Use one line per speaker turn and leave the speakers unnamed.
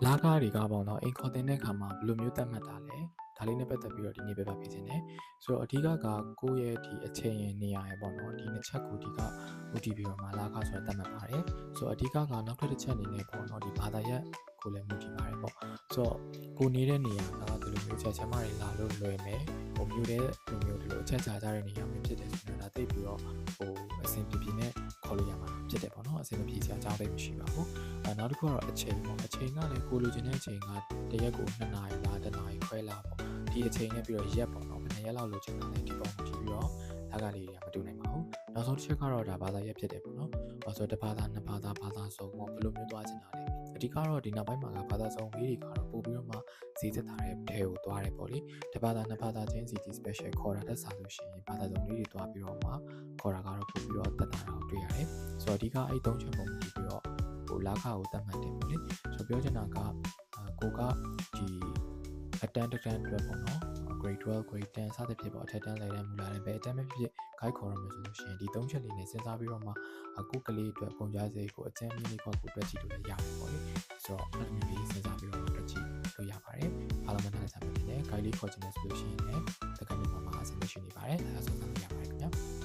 လာကားတွေကပေါ့နော်အိမ်ခေါ်တင်တဲ့ခါမှာဘယ်လိုမျိုးသတ်မှတ်တာလဲဒါလေးနဲ့ပတ်သက်ပြီးတော့ဒီနေ့ပြပြပေးခြင်းတယ်ဆိုတော့အဓိကကကိုယ့်ရဲ့ဒီအချိန်နေရာရပေါ့နော်ဒီနှစ်ချက်ကိုဒီက OTP ပေါ်မှာလာကားဆိုတော့သတ်မှတ်ပါတယ်ဆိုတော့အဓိကကနောက်ထပ်တစ်ချက်အနေနဲ့ပေါ့နော်ဒီဘာသာရပ်ကိုလည်းမူတည်ပါတယ်ပေါ့ဆိုတော့ကိုနေတဲ့နေရာကဒီလိုမျိုးချက်ချမတွေလာလို့လွယ်မယ်ဟိုမျိုးတဲ့လိုမျိုးဒီလိုအချက်ချကြတဲ့နေရာမျိုးဖြစ်တယ်ဆိုတော့ဒါသိပြီးတော့ဟိုအဆင်ပြေပြေနဲ့ခေါ်လို့ရမှာဖြစ်တယ်ပေါ့နော်အဆင်မပြေစရာအကြောင်းသိမရှိပါဘူးနောက်တစ်ခုကတော့အချိန်ပေါ့အချိန်ကလည်းကိုလိုချင်တဲ့အချိန်ကတရက်ကို2နာရီလား1နာရီခွဲလားပေါ့ဒီအချိန်နဲ့ပြီးတော့ရက်ပေါ့နော်ဘယ်နှစ်ရက်လောက်လိုချင်တာလဲဒီပေါ်မှာကြည့်ပြီးတော့လက်ကလေးတွေကမတူနိုင်ပါဘူးနောက်ဆုံးတစ်ချက်ကတော့ဒါဘာသာရက်ဖြစ်တယ်ပေါ့နော်ဆိုတော့တစ်ဘာသာနှစ်ဘာသာဘာသာစုံပေါ့ဘယ်လိုမျိုးသွားချင်တာလဲအဓိကတော့ဒီနောက်ပိုင်းမှာကဘာသာစုံလေးတွေကတော့ပို့ပြီးတော့မှဈေးသက်သာတဲ့ထဲကိုသွားတယ်ပေါ့လေတစ်ဘာသာနှစ်ဘာသာချင်းစီဒီ special ခေါ်တာတက်စားလို့ရှိရင်ဘာသာစုံလေးတွေသွားပြီးတော့မှခေါ်တာကတော့ပို့ပြီးတော့သက်သာတာကိုတွေ့ရတယ်ဆိုတော့အဓိကအဲ့3ချက်ပုံပြီးတော့ဟိုလာခကိုတတ်မှတ်တယ်ပေါ့လေဆိုတော့ပြောချင်တာကကိုကဒီအတန်းတစ်တန်းအတွက်ပေါ့နော် grade 12 grade 10စသဖြင့်ပေါ့အထက်တန်းလိုက်တန်းမူလာတယ်ပဲအတန်းပဲဖြစ်ဖြစ် guide ခေါ်ရမယ်ဆိုလို့ရှိရင်ဒီ3ချက်လေးနဲ့စဉ်းစားပြီးတော့မှကိုကလေးအတွက်ပုံကြားစိတ်ကိုအကျဉ်းမြင့်လေးကိုတွက်ကြည့်လို့လည်းရတယ်ပေါ့လေဆိုတော့အဲ့လိုမျိုးလေးစဉ်းစားပြီးတော့တွက်ကြည့်လို့ရပါတယ်အားလုံးမနားစားမယ်နဲ့ guide လေးခေါ်ချင်တယ်ဆိုလို့ရှိရင်လည်းတကယ်လို့မှအဆင်သင့်ရှိနေပါတယ်ဒါဆိုတော့ရပါတယ်ခင်ဗျာ